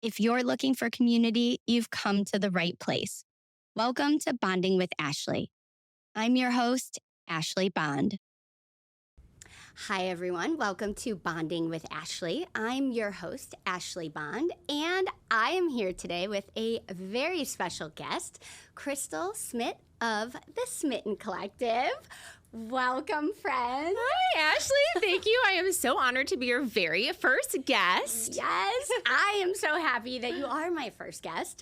If you're looking for community, you've come to the right place. Welcome to Bonding with Ashley. I'm your host, Ashley Bond. Hi, everyone. Welcome to Bonding with Ashley. I'm your host, Ashley Bond, and I am here today with a very special guest, Krystal Smit of the Smitten Collective. Welcome, friend. Hi, Ashley. Thank you. I am so honored to be your very first guest. Yes, I am so happy that you are my first guest.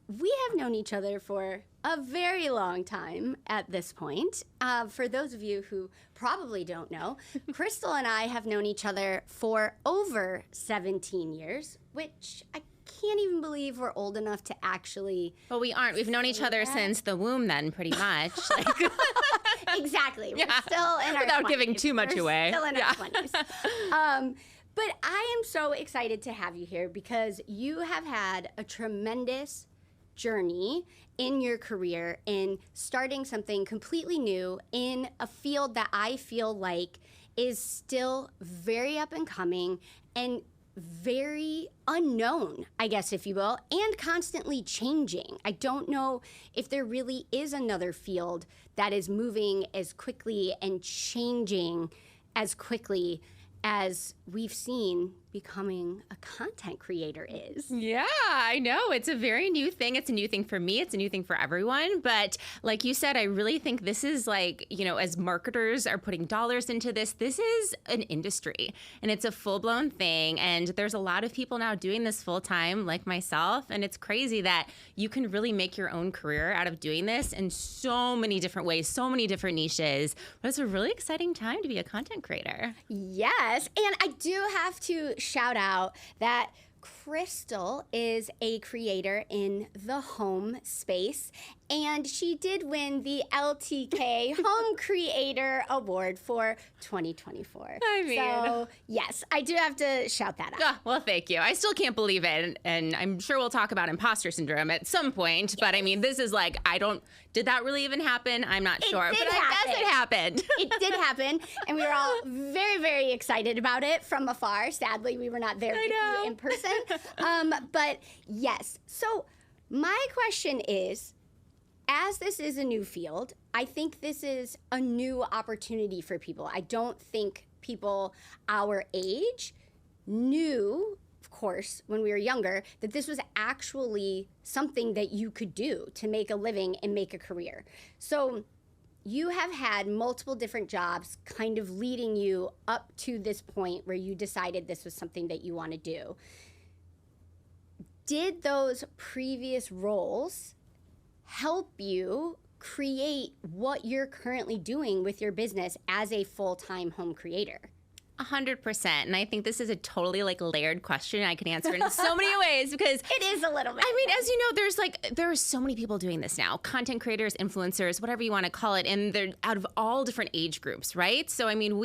We have known each other for a very long time at this point. For those of you who probably don't know, Krystal and I have known each other for over 17 years, which I can't even believe we're old enough to actually... Well, we aren't. We've known each other since the womb then, pretty much. Exactly. We're still in our Without 20s. giving too much away. Still in our 20s. But I am so excited to have you here because you have had a tremendous journey in your career in starting something completely new in a field that I feel like is still very up and coming and very unknown, I guess, if you will, and constantly changing. I don't know if there really is another field that is moving as quickly and changing as quickly as we've seen becoming a content creator is. Yeah, I know. It's a very new thing. It's a new thing for me. It's a new thing for everyone. But like you said, I really think this is like, you know, as marketers are putting dollars into this is an industry and it's a full-blown thing. And there's a lot of people now doing this full-time like myself. And it's crazy that you can really make your own career out of doing this in so many different ways, so many different niches. But it's a really exciting time to be a content creator. Yes. And I do have to shout out that Krystal is a creator in the home space, and she did win the LTK Home Creator Award for 2024. I mean... So, yes, I do have to shout that out. Well, thank you. I still can't believe it, and I'm sure we'll talk about imposter syndrome at some point, but I mean, this is like, did that really even happen? I'm not sure, but I guess it happened. It did happen, and we were all very, very excited about it from afar. Sadly, we were not there with you in person. But yes, so my question is, as this is a new field, I think this is a new opportunity for people. I don't think people our age knew, of course, when we were younger, that this was actually something that you could do to make a living and make a career. So you have had multiple different jobs kind of leading you up to this point where you decided this was something that you want to do. Did those previous roles help you create what you're currently doing with your business as a full-time home creator? 100%. And I think this is a totally like layered question I can answer in so many ways because it is a little bit. I mean, as you know, there are so many people doing this now, content creators, influencers, whatever you want to call it. And they're out of all different age groups, right? So, I mean,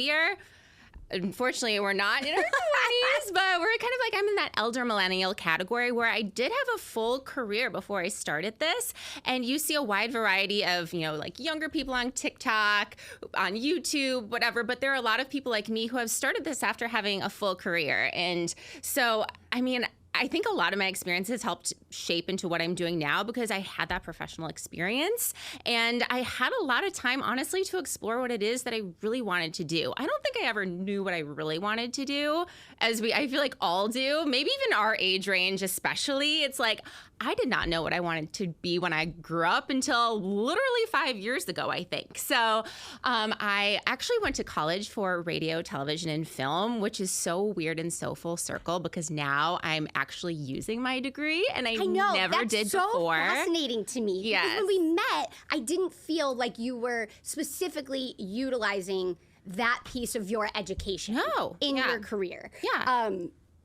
unfortunately, we're not in our 20s, but we're kind of like, I'm in that elder millennial category where I did have a full career before I started this. And you see a wide variety of, you know, like younger people on TikTok, on YouTube, whatever. But there are a lot of people like me who have started this after having a full career. And so, I mean, I think a lot of my experiences helped shape into what I'm doing now because I had that professional experience and I had a lot of time, honestly, to explore what it is that I really wanted to do. I don't think I ever knew what I really wanted to do, I feel like all do, maybe even our age range especially. It's like, I did not know what I wanted to be when I grew up until literally 5 years ago, I think. So I actually went to college for radio, television, and film, which is so weird and so full circle because now I'm actually using my degree and I never did before. That's so fascinating to me. Yes. Because when we met, I didn't feel like you were specifically utilizing that piece of your education in your career. Yeah.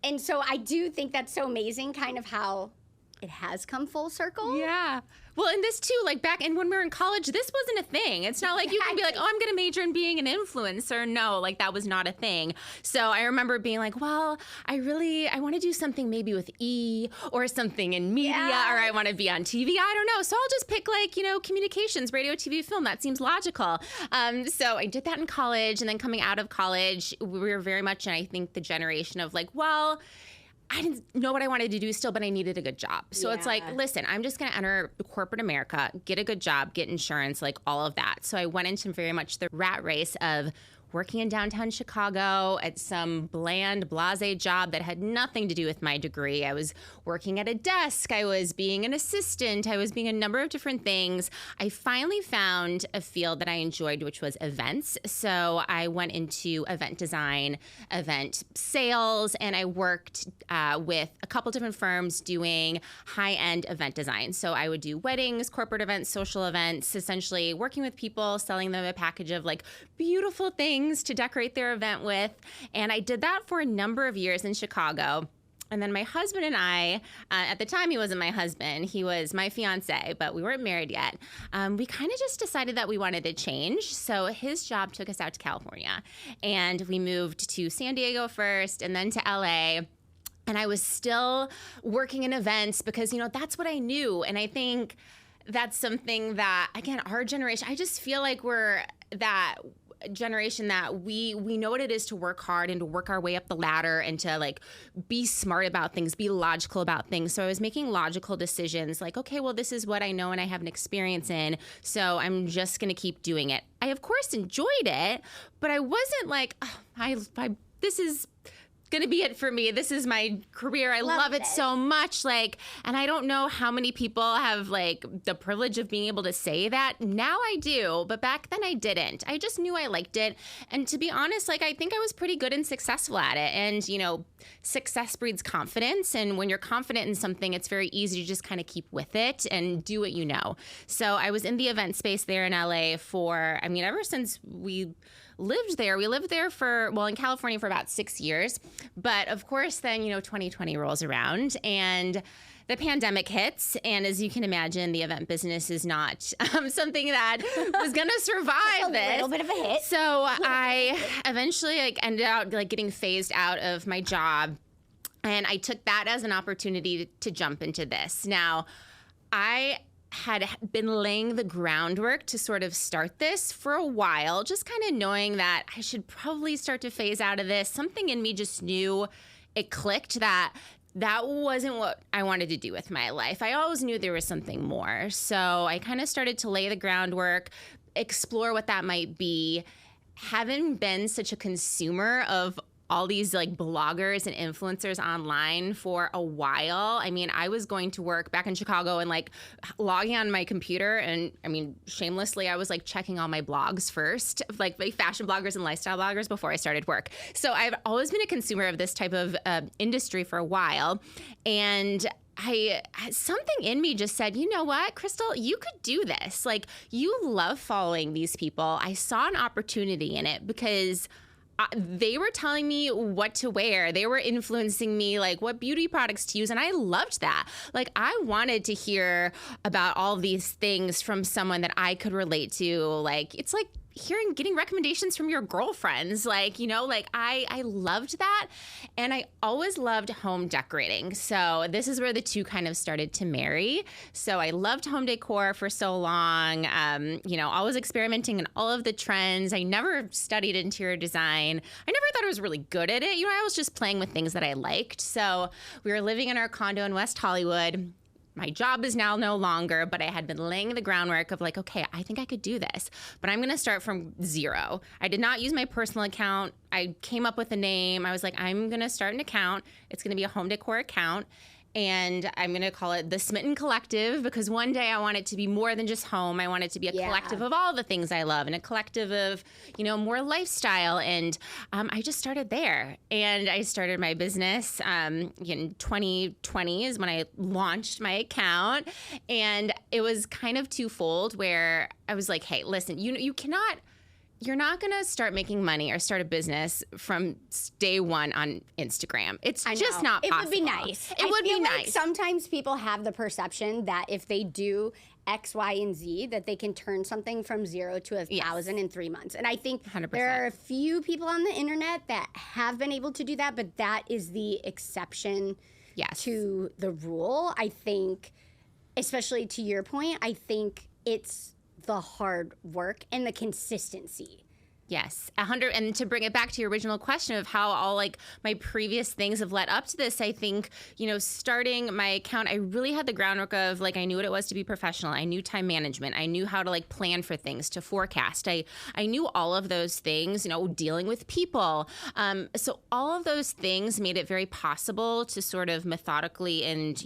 And so I do think that's so amazing, kind of how it has come full circle. Yeah. Well, and this too, like back and when we were in college, this wasn't a thing. It's not like you can be like, oh, I'm going to major in being an influencer. No, like that was not a thing. So I remember being like, well, I want to do something maybe with E or something in media, or I want to be on TV. I don't know. So I'll just pick like, you know, communications, radio, TV, film. That seems logical. So I did that in college. And then coming out of college, we were very much in, I think, the generation of like, well, I didn't know what I wanted to do still, but I needed a good job. So it's like, Yeah. listen, I'm just going to enter corporate America, get a good job, get insurance, like all of that. So I went into very much the rat race of working in downtown Chicago at some bland, blasé job that had nothing to do with my degree. I was working at a desk. I was being an assistant. I was being a number of different things. I finally found a field that I enjoyed, which was events. So I went into event design, event sales, and I worked with a couple different firms doing high-end event design. So I would do weddings, corporate events, social events, essentially working with people, selling them a package of like beautiful things to decorate their event with. And I did that for a number of years in Chicago. And then my husband and I, at the time he wasn't my husband, he was my fiance, but we weren't married yet. We kind of just decided that we wanted to change. So his job took us out to California. And we moved to San Diego first and then to LA. And I was still working in events because, that's what I knew. And I think that's something that, again, our generation, I just feel like we're that generation that we know what it is to work hard and to work our way up the ladder and to like be smart about things, be logical about things. So I was making logical decisions like, okay, well, this is what I know and I have an experience in, so I'm just going to keep doing it. I, of course, enjoyed it, but I wasn't like, this is going to be it for me. This is my career. I love it so much. And I don't know how many people have the privilege of being able to say that. Now I do, but back then I didn't. I just knew I liked it. And to be honest, I think I was pretty good and successful at it. And, success breeds confidence. And when you're confident in something, it's very easy to just kind of keep with it and do what you know. So I was in the event space there in LA for, ever since we lived there. We lived there in California for about 6 years. But of course, then, 2020 rolls around and the pandemic hits. And as you can imagine, the event business is not something that was going to survive this. A little bit of a hit. So I eventually ended up getting phased out of my job. And I took that as an opportunity to jump into this. Now, I had been laying the groundwork to sort of start this for a while, just kind of knowing that I should probably start to phase out of this. Something in me just knew, it clicked that wasn't what I wanted to do with my life. I always knew there was something more. So I kind of started to lay the groundwork, explore what that might be. Having been such a consumer of all these bloggers and influencers online for a while. I was going to work back in Chicago and logging on my computer and shamelessly, I was checking all my blogs first, fashion bloggers and lifestyle bloggers before I started work. So I've always been a consumer of this type of industry for a while. And something in me just said, you know what, Krystal, you could do this. You love following these people. I saw an opportunity in it because they were telling me what to wear. They were influencing me, what beauty products to use. And I loved that. I wanted to hear about all these things from someone that I could relate to. It's getting recommendations from your girlfriends. I loved that. And I always loved home decorating. So this is where the two kind of started to marry. So I loved home decor for so long, always experimenting in all of the trends. I never studied interior design. I never thought I was really good at it. I was just playing with things that I liked. So we were living in our condo in West Hollywood. My job is now no longer, but I had been laying the groundwork of okay, I think I could do this, but I'm going to start from zero. I did not use my personal account. I came up with a name. I was I'm going to start an account. It's going to be a home decor account. And I'm going to call it the Smitten Collective because one day I want it to be more than just home. I want it to be a collective of all the things I love and a collective of, more lifestyle. And I just started there. And I started my business in 2020 is when I launched my account. And it was kind of twofold where I was hey, listen, you're not going to start making money or start a business from day one on Instagram. It's just not possible. It would be nice. It would be nice. Sometimes people have the perception that if they do X, Y, and Z, that they can turn something from 0 to 1,000 in 3 months. And I think 100%. there are a few people on the internet that have been able to do that, but that is the exception to the rule. I think, especially to your point, I think it's the hard work and the consistency Yes, 100. And to bring it back to your original question of how all like my previous things have led up to this, I think, starting my account, I really had the groundwork of like, I knew what it was to be professional. I knew time management. I knew how to like plan for things, to forecast. I knew all of those things, dealing with people. So all of those things made it very possible to sort of methodically and,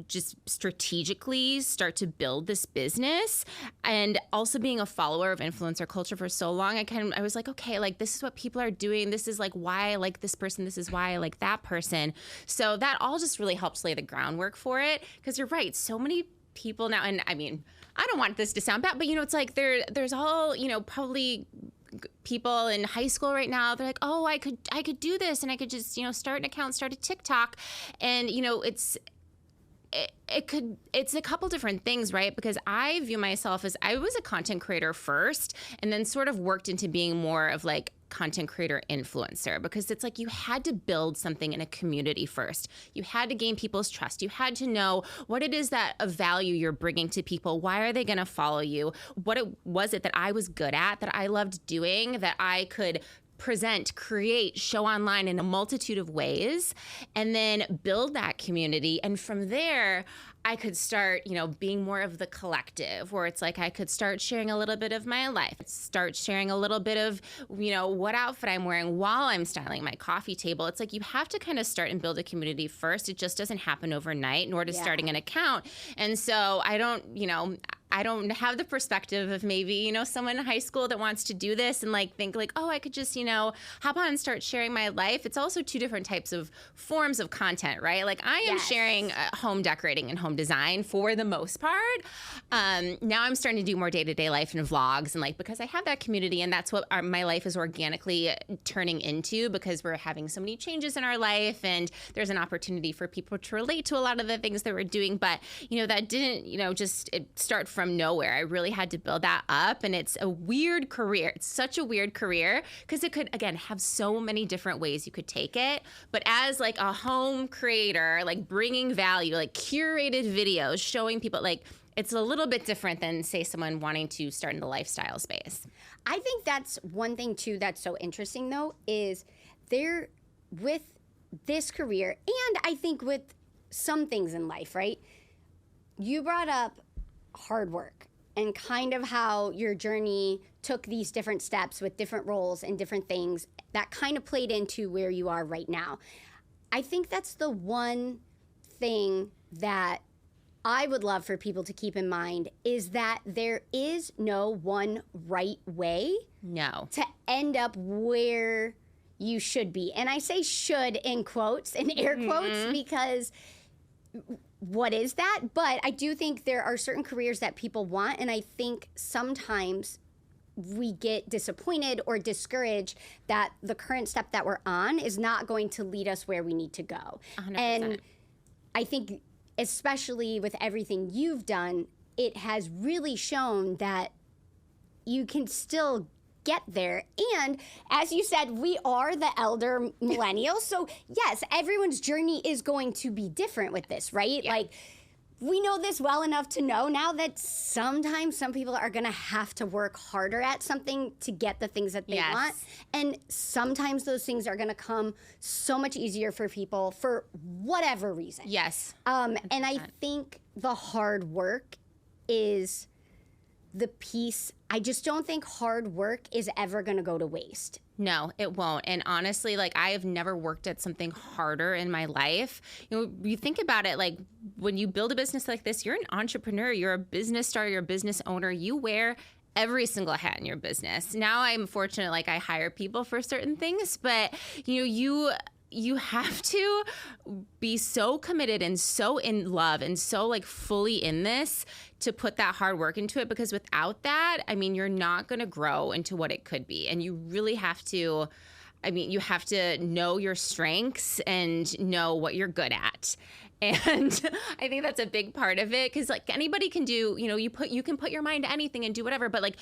just strategically start to build this business. And also being a follower of influencer culture for so long, I was like, okay, like this is what people are doing. This is like why I like this person. This is why I like that person. So that all just really helps lay the groundwork for it. Because you're right, so many people now, and I mean, I don't want this to sound bad, but it's like there's all, probably people in high school right now, they're like, oh, I could do this, and I could just, start an account, start a TikTok. And, it's a couple different things, right? Because I view myself as I was a content creator first, and then sort of worked into being more of like content creator influencer, because it's like you had to build something in a community first. You had to gain people's trust. You had to know what it is that of value you're bringing to people. Why are they going to follow you? What was it that I was good at, that I loved doing, that I could present, create, show online in a multitude of ways, and then build that community. And from there, I could start, being more of the collective, where it's like I could start sharing a little bit of my life, start sharing a little bit of, what outfit I'm wearing while I'm styling my coffee table. It's like you have to kind of start and build a community first. It just doesn't happen overnight, nor does starting an account. And so I don't have the perspective of maybe, someone in high school that wants to do this and like think like, oh, I could just, hop on and start sharing my life. It's also two different types of forms of content, right? Like I am sharing home decorating and home design for the most part. Now I'm starting to do more day-to-day life and vlogs, and like, because I have that community, and that's what my life is organically turning into, because we're having so many changes in our life, and there's an opportunity for people to relate to a lot of the things that we're doing. But, that didn't, just start from nowhere. I really had to build that up, and it's a weird career. It's such a weird career because it could, again, have so many different ways you could take it. But as like a home creator, like bringing value, like curated videos, showing people, like it's a little bit different than, say, someone wanting to start in the lifestyle space. I think that's one thing too that's so interesting though, is with this career, and I think with some things in life, right? You brought up hard work and kind of how your journey took these different steps with different roles and different things that kind of played into where you are right now. I think that's the one thing that I would love for people to keep in mind, is that there is no one right way to end up where you should be. And I say should in quotes, in air quotes, because what is that? But I do think there are certain careers that people want, and I think sometimes we get disappointed or discouraged that the current step that we're on is not going to lead us where we need to go. 100%. And I think, especially with everything you've done, it has really shown that you can still get there. And as you said, we are the elder millennials. So yes, everyone's journey is going to be different with this, right? Yeah. Like, we know this well enough to know now that sometimes some people are going to have to work harder at something to get the things that they want. And sometimes those things are going to come so much easier for people for whatever reason. Yes. And I think the hard work is the piece. I just don't think hard work is ever going to go to waste. No, it won't. And honestly, like, I have never worked at something harder in my life. You think about it, like, when you build a business like this, you're an entrepreneur, you're a business star, you're a business owner, you wear every single hat in your business. Now I'm fortunate, like, I hire people for certain things, but, you have to be so committed and so in love and so like fully in this to put that hard work into it, because without that, I mean, you're not going to grow into what it could be. And you really have to, you have to know your strengths and know what you're good at. And I think that's a big part of it, because like anybody can do, you can put your mind to anything and do whatever, but like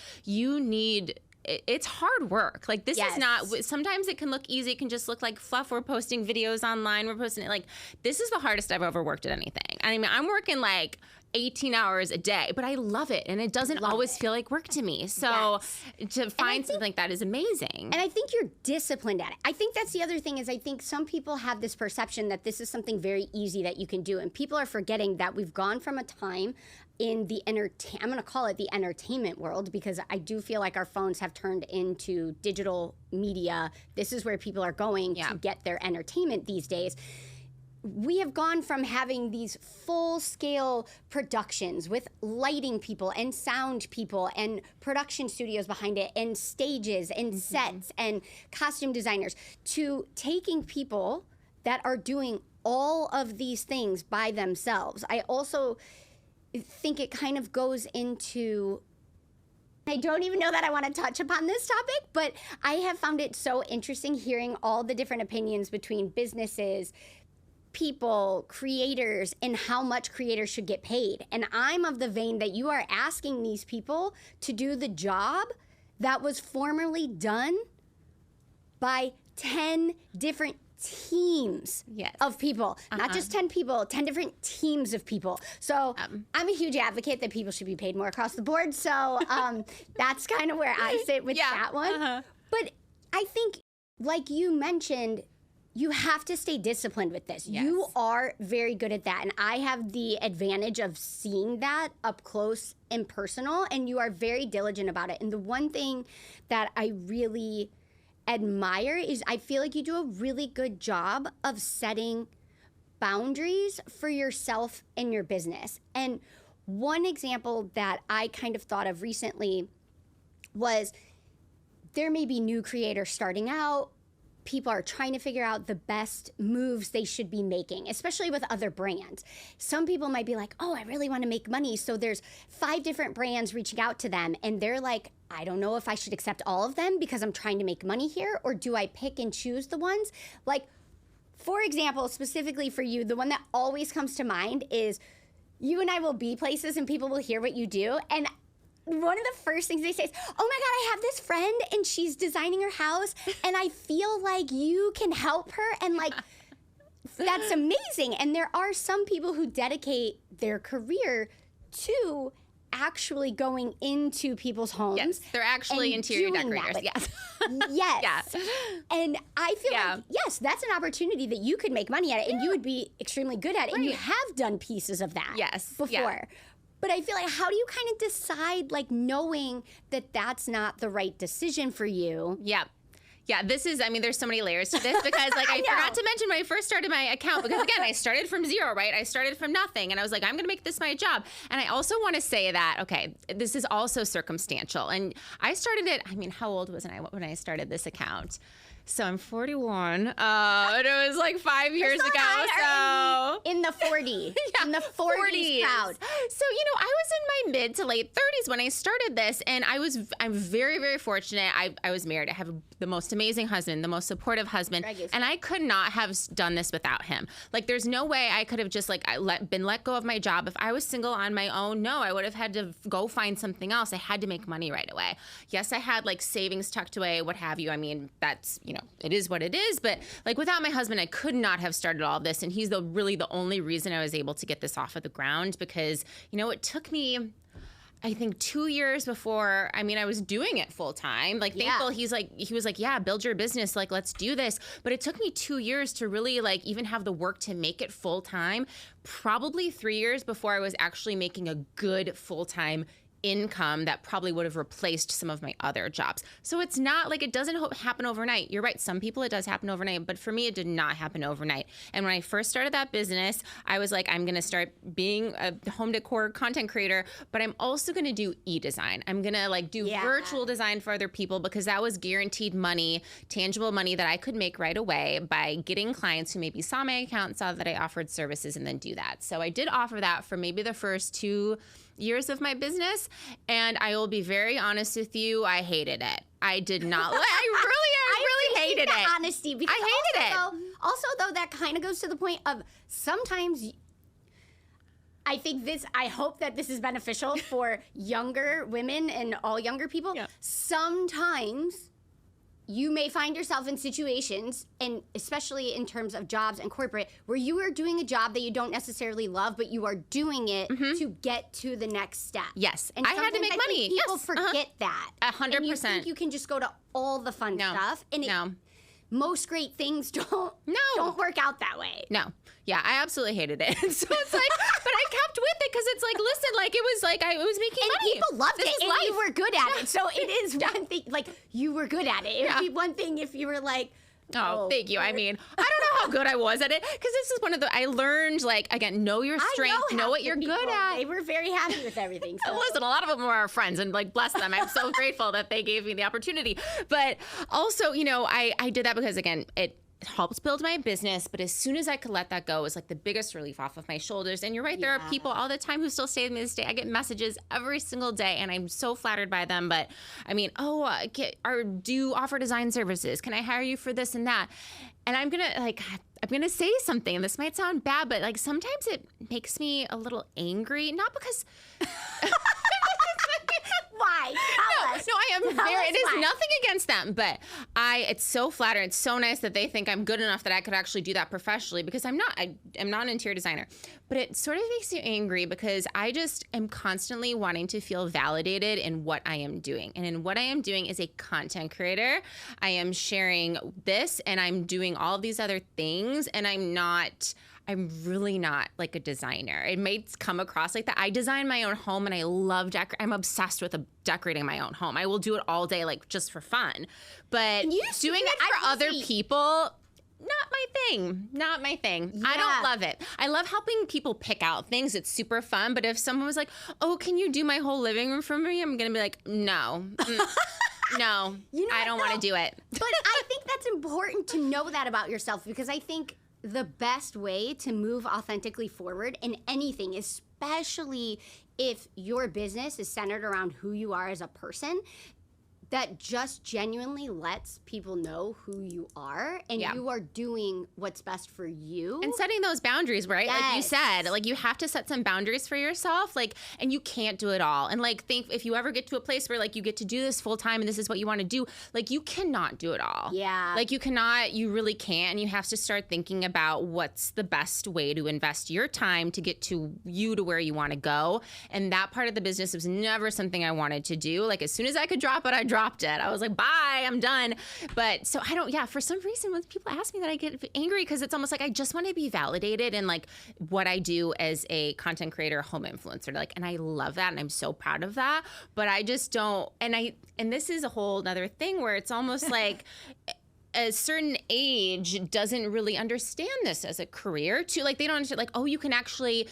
it's hard work. Like this is not, sometimes it can look easy. It can just look like fluff. We're posting videos online. We're posting it. Like, this is the hardest I've ever worked at anything. I mean, I'm working like 18 hours a day, but I love it. And it doesn't always feel like work to me. So to find something like that is amazing. And I think you're disciplined at it. I think that's the other thing is I think some people have this perception that this is something very easy that you can do. And people are forgetting that we've gone from a time in the I'm going to call it the entertainment world, because I do feel like our phones have turned into digital media. This is where people are going to get their entertainment these days. We have gone from having these full-scale productions with lighting people and sound people and production studios behind it and stages and sets and costume designers to taking people that are doing all of these things by themselves. I also think it kind of goes into, I don't even know that I want to touch upon this topic, but I have found it so interesting hearing all the different opinions between businesses, people, creators, and how much creators should get paid. And I'm of the vein that you are asking these people to do the job that was formerly done by 10 different teams of people, not just 10 people, 10 different teams of people. So I'm a huge advocate that people should be paid more across the board. So that's kind of where I sit with that one. But I think, like you mentioned, you have to stay disciplined with this. You are very good at that. And I have the advantage of seeing that up close and personal, and you are very diligent about it. And the one thing that I really admire is I feel like you do a really good job of setting boundaries for yourself and your business. And one example that I kind of thought of recently was there may be new creators starting out. People are trying to figure out the best moves they should be making, especially with other brands. Some people might be like, oh, I really want to make money. So there's 5 different brands reaching out to them. And they're like, I don't know if I should accept all of them because I'm trying to make money here. Or do I pick and choose the ones? Like, for example, specifically for you, the one that always comes to mind is you and I will be places and people will hear what you do. And one of the first things they say is, oh my God, I have this friend and she's designing her house and I feel like you can help her. And like, that's amazing. And there are some people who dedicate their career to actually going into people's homes. Yes, they're actually interior decorators. Yes. Yes. And I feel like, yes, that's an opportunity that you could make money at it and you would be extremely good at it. And you have done pieces of that before. But I feel like, how do you kind of decide, like, knowing that that's not the right decision for you? Yeah, this is, I mean, there's so many layers to this because, like, I forgot to mention when I first started my account, because, again, I started from zero, right? I started from nothing, and I was like, I'm going to make this my job. And I also want to say that, okay, this is also circumstantial. And I started it, I mean, how old was I when I started this account? So I'm 41. And it was like 5 years ago. So in the 40s. In the 40s crowd. So, you know, I was in my mid to late 30s when I started this, and I'm very, very fortunate. I was married. I have the most amazing husband, the most supportive husband, and I could not have done this without him. Like, there's no way I could have just been let go of my job. If I was single on my own, no, I would have had to go find something else. I had to make money right away. Yes, I had like savings tucked away, what have you. I mean, that's, you know, it is what it is. But like, without my husband, I could not have started all of this. And he's really the only reason I was able to get this off of the ground, because, you know, it took me, I think, 2 years before, I mean, I was doing it full time. Like, thankful, he was like, yeah, build your business. Like, let's do this. But it took me 2 years to really, like, even have the work to make it full time. Probably 3 years before I was actually making a good full time income that probably would have replaced some of my other jobs. So it's not like, it doesn't happen overnight. You're right. Some people it does happen overnight, but for me, it did not happen overnight. And when I first started that business, I was like, I'm going to start being a home decor content creator, but I'm also going to do e-design. I'm going to like do virtual design for other people, because that was guaranteed money, tangible money that I could make right away by getting clients who maybe saw my account, saw that I offered services, and then do that. So I did offer that for maybe the first 2 years of my business, and I will be very honest with you, I hated it. I did not. I really hated it. Honesty, because I hated it. Also, though, that kind of goes to the point of sometimes. I hope that this is beneficial for younger women and all younger people. Sometimes you may find yourself in situations, and especially in terms of jobs and corporate, where you are doing a job that you don't necessarily love, but you are doing it to get to the next step. Yes. And I had to sometimes make money. People forget that. 100%. And you think you can just go to all the fun stuff. And most great things don't work out that way. No. Yeah, I absolutely hated it. So it's like, but I kept with it because it's like, listen, like it was like I was making money. And people loved This it, is and life. you were good at it. So it is one thing, like, you were good at it. It would be one thing if you were like, oh, thank you. I mean, I don't know how good I was at it because this is one of the, I learned, like, again, know your strength, know what you're good at. They were very happy with everything. So. Listen, a lot of them were our friends, and like, bless them. I'm so grateful that they gave me the opportunity. But also, you know, I did that because, again, it helps build my business, but as soon as I could let that go, it was like the biggest relief off of my shoulders. And you're right, there are people all the time who still stay with me this day. I get messages every single day, and I'm so flattered by them. But I mean, do you offer design services? Can I hire you for this and that? And I'm gonna say something. This might sound bad, but like sometimes it makes me a little angry. Not because. Why? Tell us. No, I am very. It is nothing against them, but it's so flattering. It's so nice that they think I'm good enough that I could actually do that professionally, because I'm not. I am not an interior designer, but it sort of makes you angry because I just am constantly wanting to feel validated in what I am doing, and in what I am doing as a content creator, I am sharing this, and I'm doing all of these other things, and I'm really not like a designer. It may come across like that. I design my own home, and I love I'm obsessed with decorating my own home. I will do it all day, like just for fun. But doing it for other people, not my thing. Not my thing. Yeah. I don't love it. I love helping people pick out things. It's super fun. But if someone was like, "Oh, can you do my whole living room for me?" I'm gonna be like, "No." No, I don't want to do it. But I think that's important to know that about yourself, because I think the best way to move authentically forward in anything, especially if your business is centered around who you are as a person, that just genuinely lets people know who you are, and you are doing what's best for you. And setting those boundaries, right? Yes. Like you said, like you have to set some boundaries for yourself, like, and you can't do it all. And like, think if you ever get to a place where like you get to do this full time and this is what you want to do, like you cannot do it all. Yeah. Like you really can't. And you have to start thinking about what's the best way to invest your time to get to where you want to go. And that part of the business was never something I wanted to do. Like as soon as I could drop it, I dropped it. I was like, bye, I'm done. But so for some reason, when people ask me that, I get angry because it's almost like I just want to be validated in like what I do as a content creator, home influencer. Like, and I love that, and I'm so proud of that. But I just don't. And this is a whole other thing where it's almost like a certain age doesn't really understand this as a career too. Like they don't understand, like, oh, you can actually,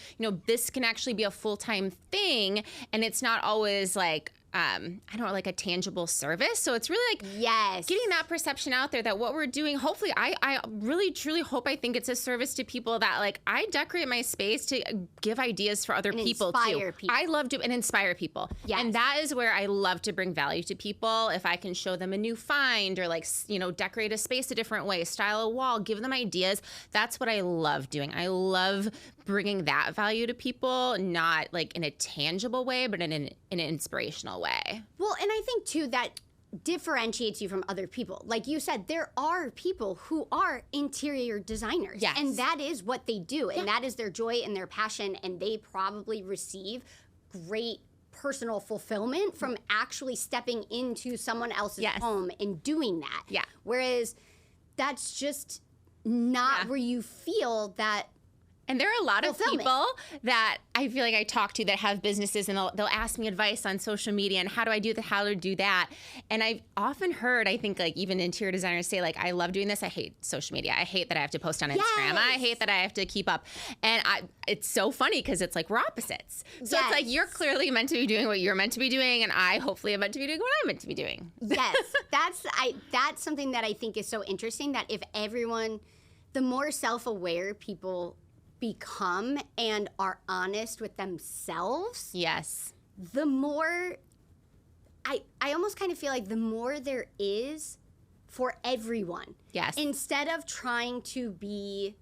this can actually be a full-time thing, and it's not always like, I don't know, like a tangible service. So it's really like getting that perception out there that what we're doing, hopefully, I really, truly hope, I think it's a service to people that like, I decorate my space to give ideas for other people too. I love to, and inspire people. Yes. And that is where I love to bring value to people. If I can show them a new find, or like, decorate a space a different way, style a wall, give them ideas. That's what I love doing. I love bringing that value to people, not like in a tangible way, but in an inspirational way. Well, and I think too that differentiates you from other people. Like you said, there are people who are interior designers. Yes. And that is what they do. And that is their joy and their passion. And they probably receive great personal fulfillment from actually stepping into someone else's home and doing that. Yeah. Whereas that's just not where you feel that. And there are a lot of people that I feel like I talk to that have businesses, and they'll ask me advice on social media and how to do that. And I've often heard, I think like even interior designers say like, I love doing this. I hate social media. I hate that I have to post on Instagram. I hate that I have to keep up. And it's so funny because it's like we're opposites. So it's like you're clearly meant to be doing what you're meant to be doing, and I hopefully am meant to be doing what I'm meant to be doing. Yes, that's something that I think is so interesting, that if everyone, the more self-aware people become and are honest with themselves, the more I almost kind of feel like the more there is for everyone. Instead of trying to be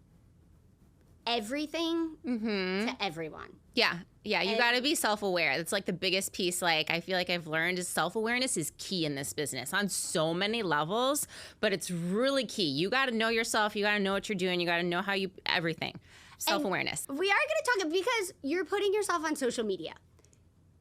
everything to everyone. Yeah. You got to be self-aware. That's like the biggest piece. Like, I feel like I've learned is self-awareness is key in this business on so many levels, but it's really key. You got to know yourself. You got to know what you're doing. You got to know how everything. Self-awareness. And we are going to talk, because you're putting yourself on social media.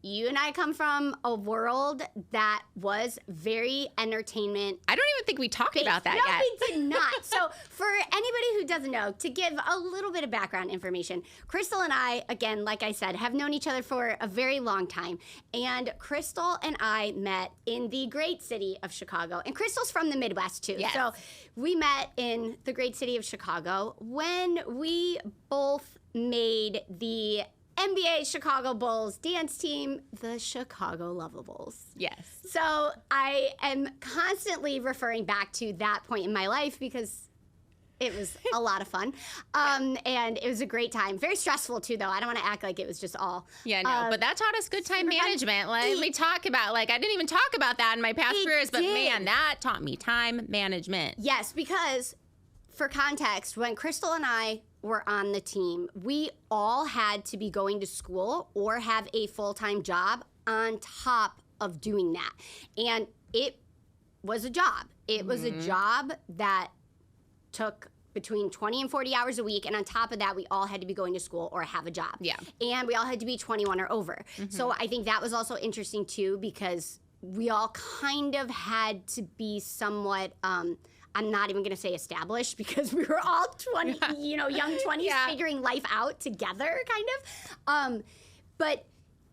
You and I come from a world that was very entertainment. I don't even think we talked about that yet. No, we did not. So for anybody who doesn't know, to give a little bit of background information, Krystal and I, again, like I said, have known each other for a very long time. And Krystal and I met in the great city of Chicago. And Krystal's from the Midwest, too. Yes. So we met in the great city of Chicago when we both made the NBA Chicago Bulls dance team, the Chicago Lovables. Yes. So I am constantly referring back to that point in my life because it was a lot of fun. And it was a great time. Very stressful, too, though. I don't want to act like it was just all. Yeah, no, but that taught us good time management. Let me talk about, I didn't even talk about that in my past careers, but man, that taught me time management. Yes, because for context, when Krystal and I were on the team, we all had to be going to school or have a full-time job on top of doing that. And it was a job. It was a job that took between 20 and 40 hours a week. And on top of that, we all had to be going to school or have a job. Yeah. And we all had to be 21 or over. So I think that was also interesting, too, because we all kind of had to be somewhat I'm not even going to say established because we were all 20, young 20s figuring life out together, kind of. But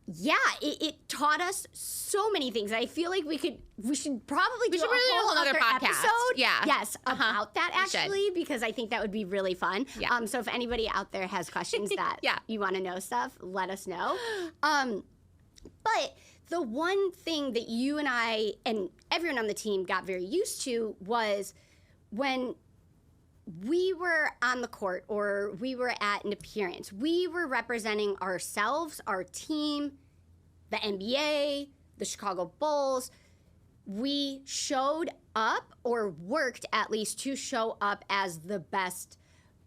yeah, it taught us so many things. I feel like we should probably do a whole other podcast. Episode. Yeah. Yes, about that actually, because I think that would be really fun. Yeah. So if anybody out there has questions that you want to know stuff, let us know. But the one thing that you and I and everyone on the team got very used to was when we were on the court or we were at an appearance, we were representing ourselves, our team, the NBA, the Chicago Bulls. We showed up or worked at least to show up as the best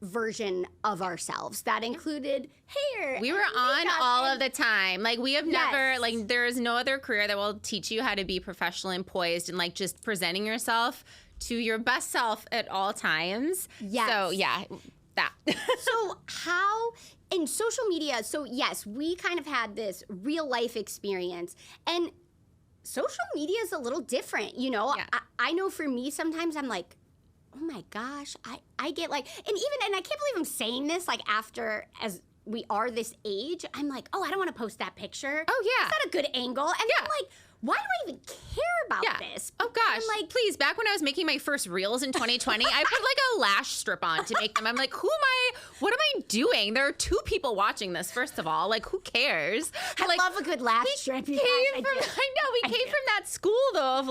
version of ourselves. That included hair. We were on all of the time. We have never, there is no other career that will teach you how to be professional and poised and just presenting yourself to your best self at all times. Yes. So, yeah, that. So how, in social media, so yes, we kind of had this real life experience. And social media is a little different, Yeah. I know for me, sometimes I'm like, oh my gosh, I get and I can't believe I'm saying this, after, as we are this age, I'm like, oh, I don't want to post that picture. Oh, yeah. Is that a good angle? And I'm like, why do I even care about this? Oh, gosh. I'm please, back when I was making my first reels in 2020, I put a lash strip on to make them. I'm like, what am I doing? There are 2 people watching this, first of all. Who cares? I love a good lash strip. We came from that school, though, of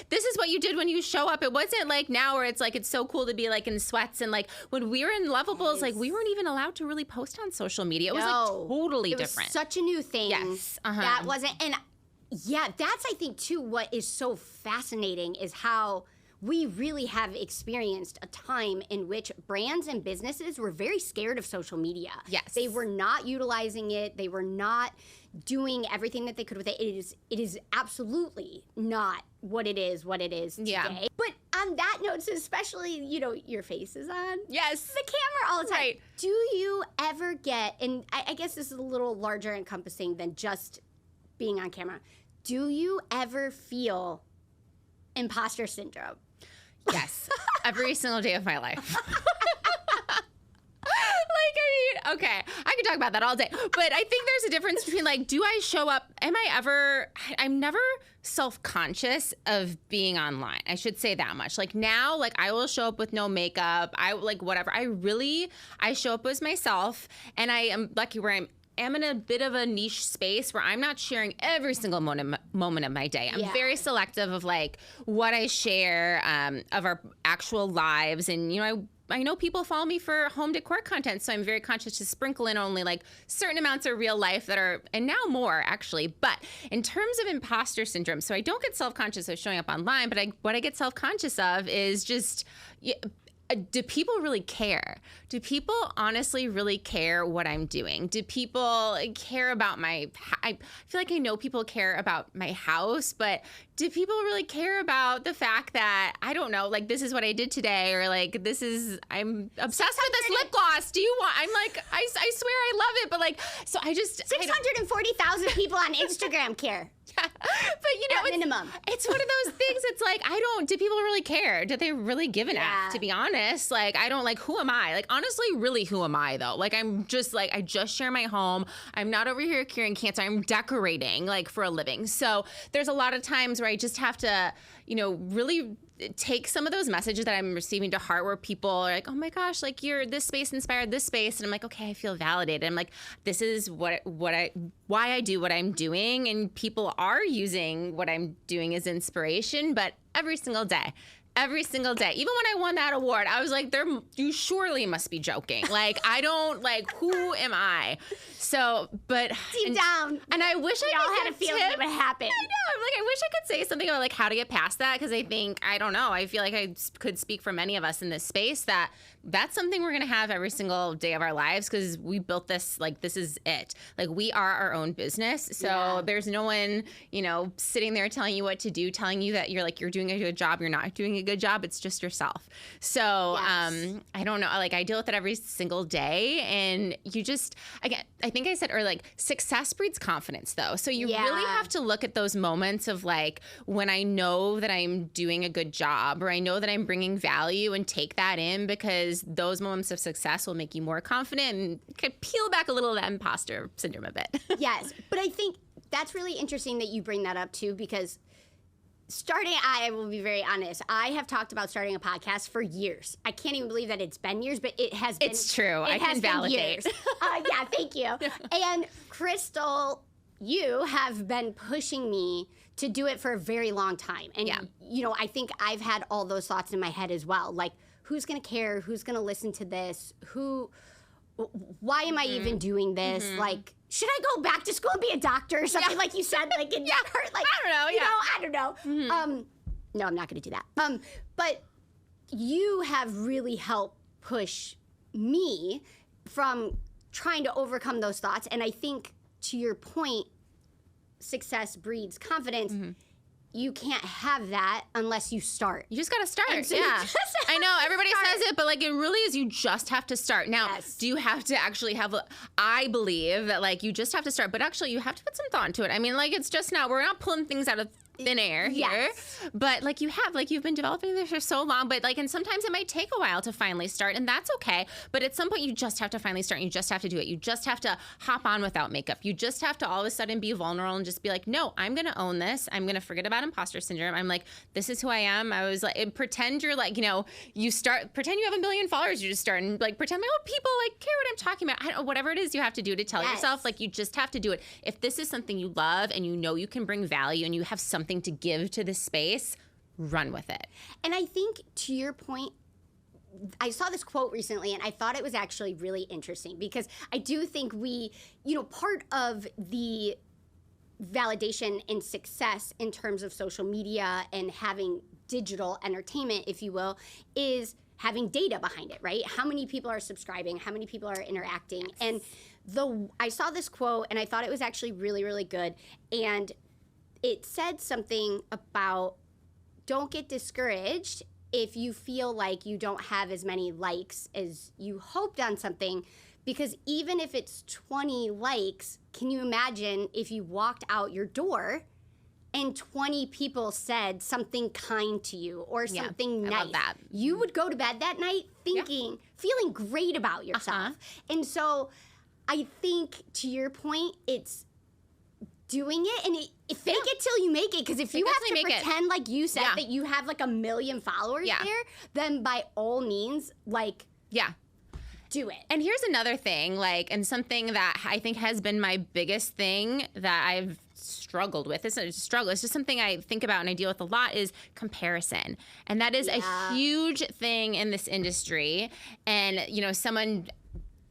this is what you did when you show up. It wasn't now where it's so cool to be in sweats. And when we were in Lovables, we weren't even allowed to really post on social media. It was totally different. It was such a new thing. Yes. That wasn't, and yeah, that's, I think, too, what is so fascinating is how we really have experienced a time in which brands and businesses were very scared of social media. Yes. They were not utilizing it. They were not doing everything that they could with it. It is absolutely not what it is today. Yeah. But on that note, so especially, your face is on. Yes. The camera all the time. Right. Do you ever get, and I guess this is a little larger encompassing than just being on camera, do you ever feel imposter syndrome? Yes. Every single day of my life. Okay, I could talk about that all day. But I think there's a difference between do I show up, I'm never self-conscious of being online. I should say that much. Now, I will show up with no makeup. I whatever. I show up as myself, and I am lucky where I'm in a bit of a niche space where I'm not sharing every single moment of my day. I'm very selective of what I share of our actual lives. And, I know people follow me for home decor content, so I'm very conscious to sprinkle in only certain amounts of real life that are, and now more actually. But in terms of imposter syndrome, so I don't get self-conscious of showing up online, but what I get self-conscious of is just do people really care? Do people honestly really care what I'm doing? Do people care about I feel like I know people care about my house, but do people really care about the fact that, I don't know, like, this is what I did today, or like, I'm obsessed with this lip gloss. Do you want, I'm like, I swear I love it, but like, so I just. 640,000 people on Instagram care. Yeah. But you know, minimum. It's one of those things. It's like, do people really care? Do they really give an F, to be honest? Like, I don't, like, who am I? Like, honestly, really, who am I though? Like, I'm just like, I just share my home. I'm not over here curing cancer. I'm decorating, like, for a living. So there's a lot of times where I just have to, really take some of those messages that I'm receiving to heart, where people are like, oh my gosh, like, this space inspired this space. And I'm like, okay, I feel validated. I'm like, this is why I do what I'm doing. And people are using what I'm doing as inspiration, but every single day, even when I won that award, I was like, you surely must be joking. Like, I don't, like, who am I? So, but deep down, and I wish we all had a feeling it would happen. I know. I'm like, I wish I could say something about, like, how to get past that, because I don't know. I feel like I could speak for many of us in this space that that's something we're going to have every single day of our lives, because we built this, like, this is it. Like, we are our own business. So there's no one, sitting there telling you what to do, telling you that you're doing a good job. You're not doing a good job. It's just yourself. So I don't know. Like, I deal with it every single day. And you just, again, I think I said earlier, like, success breeds confidence, though. So you really have to look at those moments of, like, when I know that I'm doing a good job, or I know that I'm bringing value, and take that in, because those moments of success will make you more confident and could peel back a little of that imposter syndrome a bit. Yes, but I think that's really interesting that you bring that up too, because I will be very honest, I have talked about starting a podcast for years. I can't even believe that it's been years, but it has been. It's true. I can validate. Yeah, thank you. And Krystal, you have been pushing me to do it for a very long time. And, I think I've had all those thoughts in my head as well. Like, who's going to care? Who's going to listen to this? Why am I even doing this? Like, should I go back to school and be a doctor or something, like you said? Like, like, I don't know. I don't know. No, I'm not going to do that. But you have really helped push me from trying to overcome those thoughts. And I think, to your point, success breeds confidence. You can't have that unless you start. You just got to start. So I know everybody says it, but, like, it really is, you just have to start. Now, do you have to actually I believe that, like, you just have to start, but actually you have to put some thought into it. I mean, like, it's just we're not pulling things out of thin air here, but, like, you've been developing this for so long, but, like, and sometimes it might take a while to finally start, and that's okay. But at some point you just have to finally start, and you just have to do it. You just have to hop on without makeup. You just have to all of a sudden be vulnerable and just be like, no, I'm going to own this. I'm going to forget about imposter syndrome. I'm like, this is who I am. I was like, pretend you're like, pretend you have 1 million followers. You just start and, like, pretend, people, like, care what I'm talking about. I don't know, whatever it is you have to do to tell yourself, like, you just have to do it. If this is something you love and you can bring value and you have something to give to the space, run with it. And I think, to your point, I saw this quote recently, and I thought it was actually really interesting, because I do think part of the validation and success in terms of social media and having digital entertainment, if you will, is having data behind it, right? How many people are subscribing? How many people are interacting? And I saw this quote, and I thought it was actually really, really good. And it said something about, don't get discouraged if you feel like you don't have as many likes as you hoped on something, because even if it's 20 likes, can you imagine if you walked out your door and 20 people said something kind to you or something nice? I love that. You would go to bed that night feeling great about yourself. And so I think, to your point, it's doing it, and fake it till you make it, because if you have to pretend, like you said, that you have, like, 1 million followers there, then by all means, like, do it. And here's another thing, like, and something that I think has been my biggest thing that I've struggled with. It's not just a struggle. It's just something I think about and I deal with a lot, is comparison. And that is a huge thing in this industry. And, someone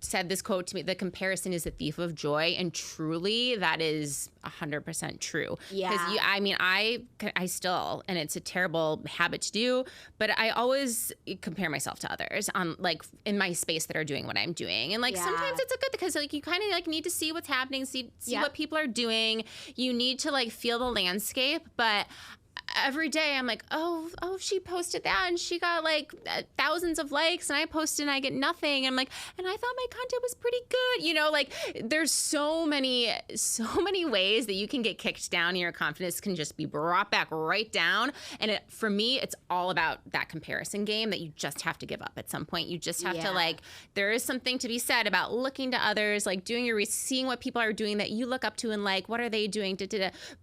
said this quote to me, the comparison is the thief of joy. And truly, that is 100% true. Yeah. Because I still, and it's a terrible habit to do, but I always compare myself to others on like in my space that are doing what I'm doing. And like sometimes it's a good, because like you kind of like need to see what's happening, see what people are doing. You need to like feel the landscape. But every day I'm like, oh, she posted that and she got like thousands of likes, and I posted and I get nothing. And I'm like, and I thought my content was pretty good. You know, like there's so many ways that you can get kicked down and your confidence can just be brought back right down. And for me, it's all about that comparison game that you just have to give up at some point. You just have to like, there is something to be said about looking to others, like doing your seeing what people are doing that you look up to and like, what are they doing?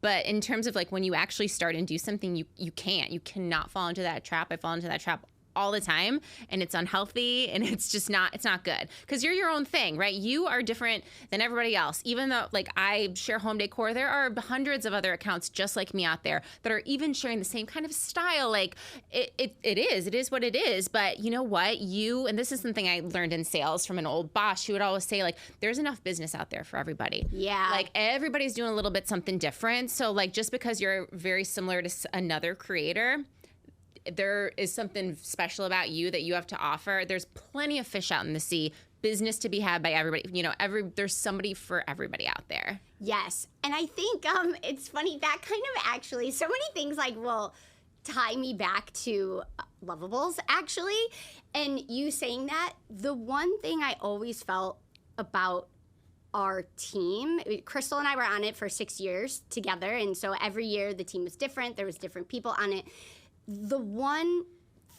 But in terms of like when you actually start and do something, you cannot fall into that trap. I fall into that trap all the time, and it's unhealthy, and it's not good, because you're your own thing, right? You are different than everybody else. Even though like I share home decor, there are hundreds of other accounts just like me out there that are even sharing the same kind of style. Like it is what it is. But you know what, and this is something I learned in sales from an old boss who would always say, like, there's enough business out there for everybody. Yeah. Like everybody's doing a little bit something different. So like just because you're very similar to another creator, there is something special about you that you have to offer. There's plenty of fish out in the sea, business to be had by everybody. You know, there's somebody for everybody out there. Yes. And I think it's funny, that kind of actually, so many things like will tie me back to Lovables, actually. And you saying that, the one thing I always felt about our team, Krystal and I were on it for 6 years together. And so every year the team was different. There was different people on it. The one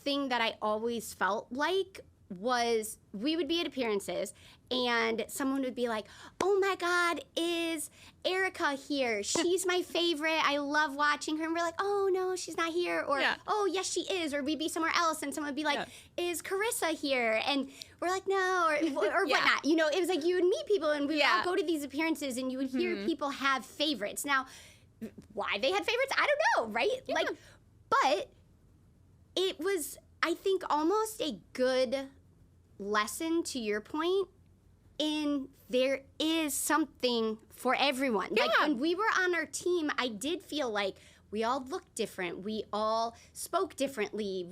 thing that I always felt like was we would be at appearances and someone would be like, oh my God, is Erica here? She's my favorite. I love watching her. And we're like, oh no, she's not here. Or, oh yes, she is. Or we'd be somewhere else and someone would be like, is Carissa here? And we're like, no, or whatnot. You know, it was like you would meet people and we would all go to these appearances and you would hear people have favorites. Now, why they had favorites, I don't know, right? Yeah. Like, but it was, I think, almost a good lesson, to your point, in there is something for everyone. Yeah. Like when we were on our team, I did feel like we all looked different. We all spoke differently.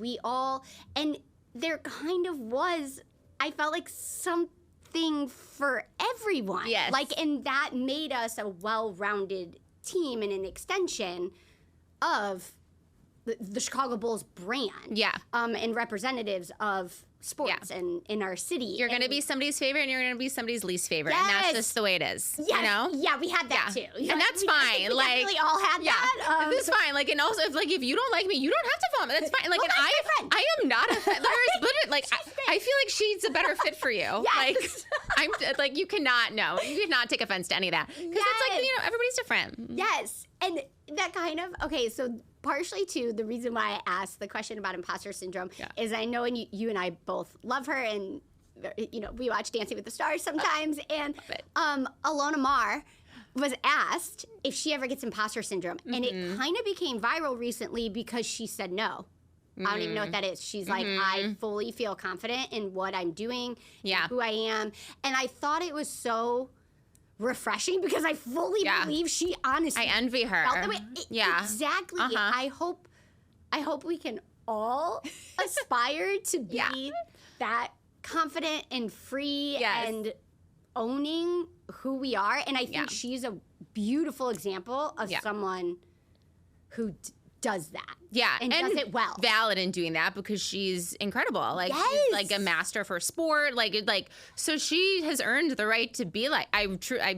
And there kind of was, I felt like something for everyone. Yes. Like, and that made us a well-rounded team and an extension of the Chicago Bulls brand. Yeah. And representatives of sports and in our city. You're going to be somebody's favorite and you're going to be somebody's least favorite. Yes. And that's just the way it is. Yes. You know? Yeah, we had that too. And that's fine. We like, definitely all had that. It's fine. Like, and also, if you don't like me, you don't have to follow me. That's fine. Like, well, and that's my friend. I am not a fan. Like, I feel like she's a better fit for you. Yes. Like, I'm like, you cannot take offense to any of that. Because it's like, you know, everybody's different. Yes. And that kind of, okay, so partially too, the reason why I asked the question about imposter syndrome is I know, and you and I both love her, and you know, we watch Dancing with the Stars sometimes, and Alona Mar was asked if she ever gets imposter syndrome, and it kind of became viral recently because she said no. I don't even know what that is. She's like, I fully feel confident in what I'm doing, who I am, and I thought it was so refreshing because I fully believe she honestly I envy her. felt the way. Exactly. I hope we can all aspire to be that confident and free and owning who we are. And I think she's a beautiful example of someone who does that. Yeah, and does it well. Valid in doing that because she's incredible. Like she's like a master of her sport. Like so she has earned the right to be like I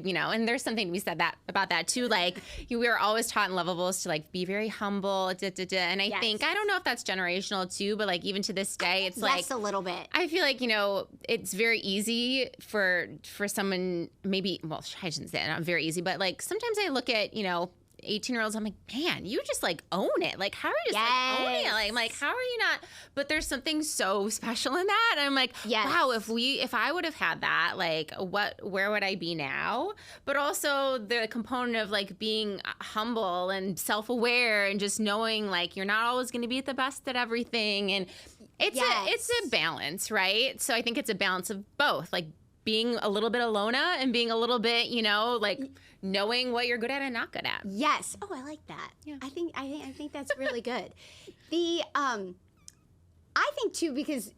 you know. And there's something to be said about that too. Like we are always taught in Lovables to like be very humble. And I think I don't know if that's generational too, but like even to this day, it's like a little bit. I feel like, you know, it's very easy for someone maybe. Well, I shouldn't say it, not very easy, but like sometimes I look at, you know, 18-year-olds, I'm like, man, you just like own it. Like, how are you just like owning it? Like, I'm like, how are you not? But there's something so special in that. And I'm like, wow, if I would have had that, like, where would I be now? But also the component of like being humble and self-aware and just knowing like you're not always going to be at the best at everything. And it's a balance, right? So I think it's a balance of both, like being a little bit alona and being a little bit, you know, like knowing what you're good at and not good at. Yes. Oh, I like that. Yeah. I think that's really good. I think too, because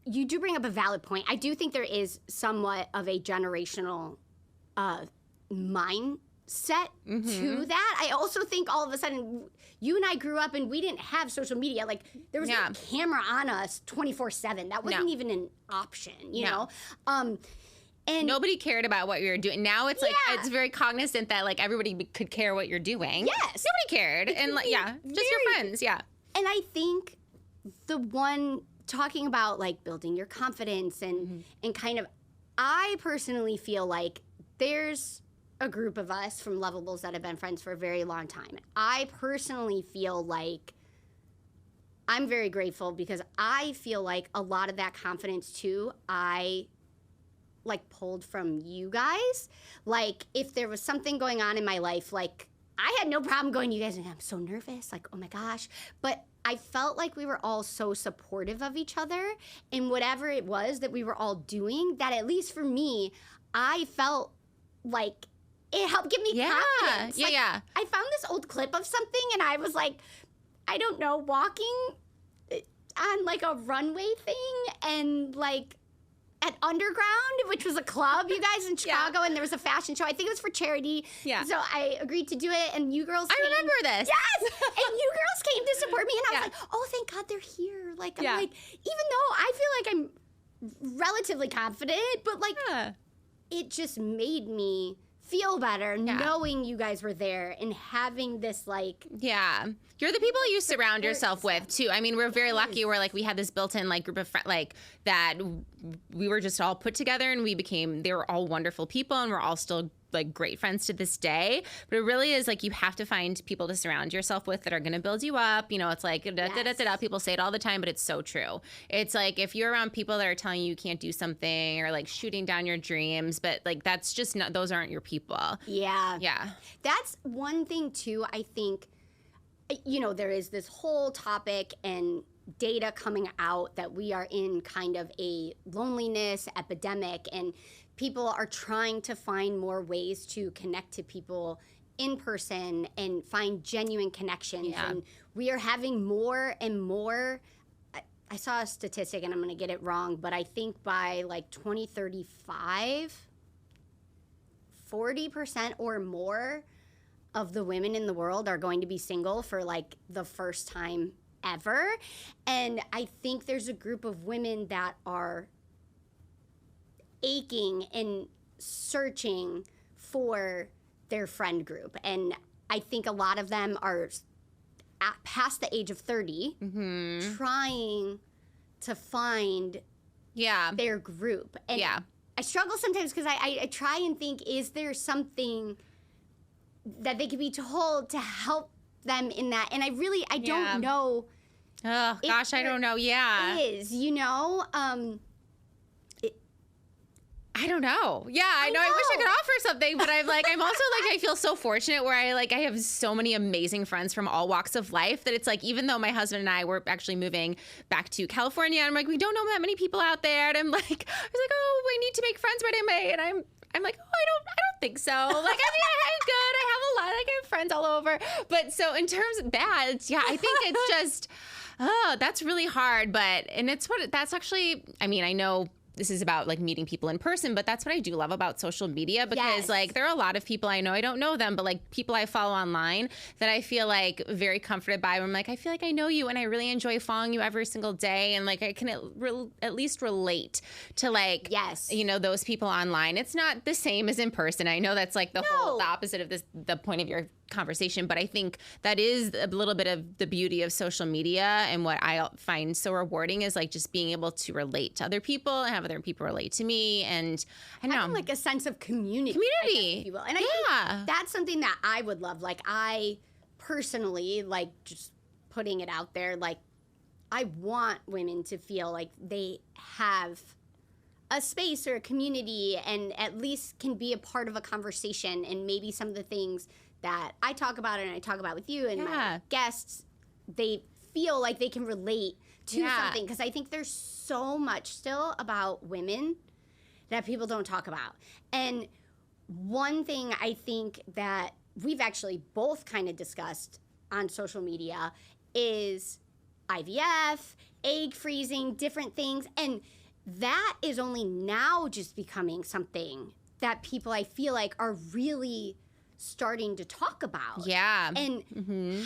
you do bring up a valid point. I do think there is somewhat of a generational mindset to that. I also think all of a sudden you and I grew up and we didn't have social media. Like there was no camera on us 24/7. That wasn't even an option, you know? And nobody cared about what you were doing. Now it's like, it's very cognizant that like everybody could care what you're doing. Yes. Nobody cared. And like, just your friends. Yeah. And I think the one talking about like building your confidence and kind of, I personally feel like there's a group of us from Lovables that have been friends for a very long time. I personally feel like I'm very grateful because I feel like a lot of that confidence too, I like pulled from you guys. Like if there was something going on in my life, like I had no problem going to you guys and I'm so nervous, like, oh my gosh. But I felt like we were all so supportive of each other in whatever it was that we were all doing, that at least for me, I felt like it helped give me confidence. Yeah, like, I found this old clip of something and I was like, I don't know, walking on like a runway thing and like at Underground, which was a club, you guys, in Chicago, and there was a fashion show. I think it was for charity. Yeah. So I agreed to do it, and you girls came. I remember this. Yes! And you girls came to support me, and I was like, oh, thank God they're here. Like, I'm like, even though I feel like I'm relatively confident, but like, it just made me feel better knowing you guys were there and having this like you're the people you surround yourself with too. I mean, we're very lucky where like we had this built-in like group of friends like that we were just all put together and they were all wonderful people and we're all still like great friends to this day. But it really is like you have to find people to surround yourself with that are going to build you up. You know, it's like people say it all the time, but it's so true. It's like if you're around people that are telling you can't do something or like shooting down your dreams, but like that's just not, those aren't your people. Yeah. Yeah. That's one thing too, I think, you know, there is this whole topic and data coming out that we are in kind of a loneliness epidemic and people are trying to find more ways to connect to people in person and find genuine connections. And we are having more and more. I saw a statistic, and I'm going to get it wrong, but I think by like 2035, 40% or more of the women in the world are going to be single for like the first time ever. And I think there's a group of women that are aching and searching for their friend group. And I think a lot of them are past the age of 30 trying to find their group. And I struggle sometimes because I try and think, is there something that they could be told to help them in that? And I don't know. Oh, gosh, I don't know. Yeah. Is, you know? I don't know. Yeah, I know. I wish I could offer something, but I'm also like, I feel so fortunate where I have so many amazing friends from all walks of life that it's like, even though my husband and I were actually moving back to California, I'm like, we don't know that many people out there. And I was like, oh, we need to make friends right away. And I'm like, oh, I don't think so. Like, I mean, I'm good. I have a lot. Like, I have friends all over. But so in terms of that, I think it's just, that's really hard. And that's actually, I mean, I know this is about like meeting people in person, but that's what I do love about social media because like there are a lot of people I know, I don't know them, but like people I follow online that I feel like very comforted by. I'm like, I feel like I know you and I really enjoy following you every single day. And like, I can at least relate to like, you know, those people online. It's not the same as in person. I know that's like the opposite of the point of your conversation, but I think that is a little bit of the beauty of social media, and what I find so rewarding is like just being able to relate to other people and have other people relate to me, and I don't know, like a sense of community, if you will. And I think that's something that I would love. Like I personally, like just putting it out there, like I want women to feel like they have a space or a community and at least can be a part of a conversation, and maybe some of the things that I talk about and I talk about with you and my guests, they feel like they can relate to something. Because I think there's so much still about women that people don't talk about. And one thing I think that we've actually both kind of discussed on social media is IVF, egg freezing, different things. And that is only now just becoming something that people, I feel like, are really starting to talk about. Yeah. And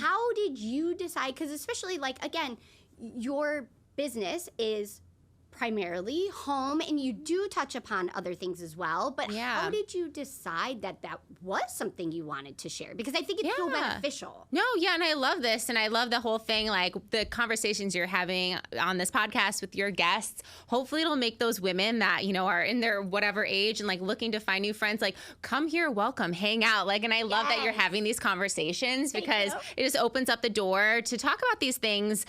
how did you decide? Because especially, like, again, your business is primarily home, and you do touch upon other things as well, but how did you decide that that was something you wanted to share? Because I think it's so beneficial. No, yeah, and I love this, and I love the whole thing, like the conversations you're having on this podcast with your guests. Hopefully it'll make those women that, you know, are in their whatever age and like looking to find new friends, like, come here, welcome, hang out. Like, and I love that you're having these conversations because it just opens up the door to talk about these things,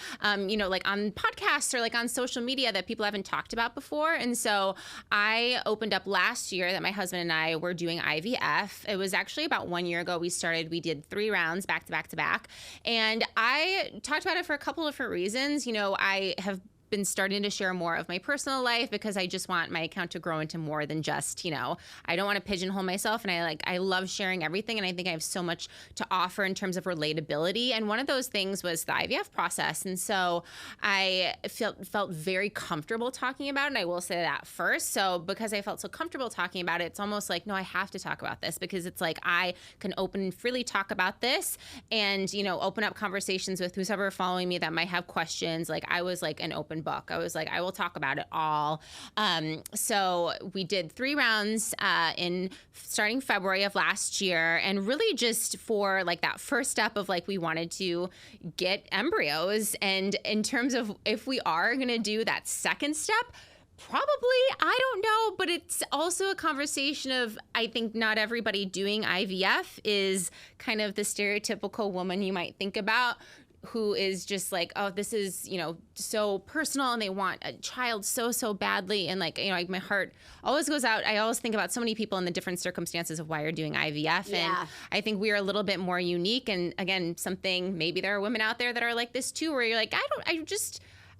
you know, like on podcasts or like on social media that people haven't talked about before. And so I opened up last year that my husband and I were doing IVF. It was actually about 1 year ago we did 3 rounds back to back to back. And I talked about it for a couple of different reasons. You know, I have been starting to share more of my personal life because I just want my account to grow into more than just, you know, I don't want to pigeonhole myself, and I love sharing everything, and I think I have so much to offer in terms of relatability. And one of those things was the IVF process. And so I felt very comfortable talking about it, and I will say that first. So because I felt so comfortable talking about it, it's almost like, no, I have to talk about this, because it's like I can open and freely talk about this and, you know, open up conversations with who's ever following me that might have questions. Like, I was like an open book. I was like, I will talk about it all. So we did 3 rounds in starting February of last year, and really just for like that first step of like, we wanted to get embryos. And in terms of if we are going to do that second step, probably, I don't know, but it's also a conversation of, I think not everybody doing IVF is kind of the stereotypical woman you might think about, who is just like, oh, this is, you know, so personal, and they want a child so badly. And like, you know, like my heart always goes out. I always think about so many people in the different circumstances of why you're doing IVF. Yeah. And I think we're a little bit more unique. And again, something, maybe there are women out there that are like this too, where you're like,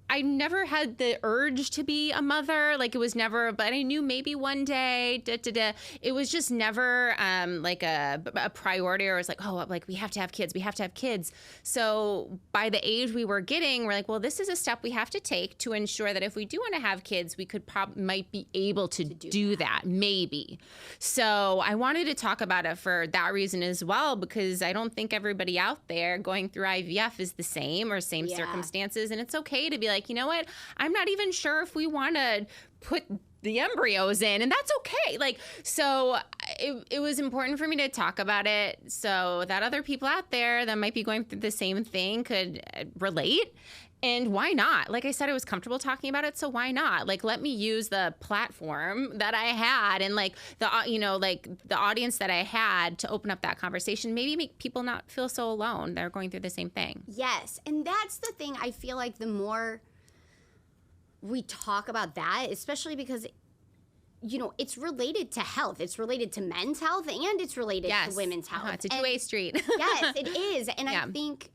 I never had the urge to be a mother. Like, it was never, but I knew maybe one day, It was just never like a priority, or it was like, oh, like we have to have kids. So by the age we were getting, we're like, well, this is a step we have to take to ensure that if we do want to have kids, we could might be able to do that, maybe. So I wanted to talk about it for that reason as well, because I don't think everybody out there going through IVF is the same or same circumstances. And it's okay to be like, you know what? I'm not even sure if we want to put the embryos in, and that's okay. Like, so it was important for me to talk about it so that other people out there that might be going through the same thing could relate. And why not? Like I said, I was comfortable talking about it, so why not? Like, let me use the platform that I had and like the, you know, like the audience that I had to open up that conversation, maybe make people not feel so alone. They're going through the same thing. Yes. And that's the thing. I feel like the more we talk about that, especially because, you know, it's related to health. It's related to men's health, and it's related to women's health. It's a two-way street. Yes, it is. And I think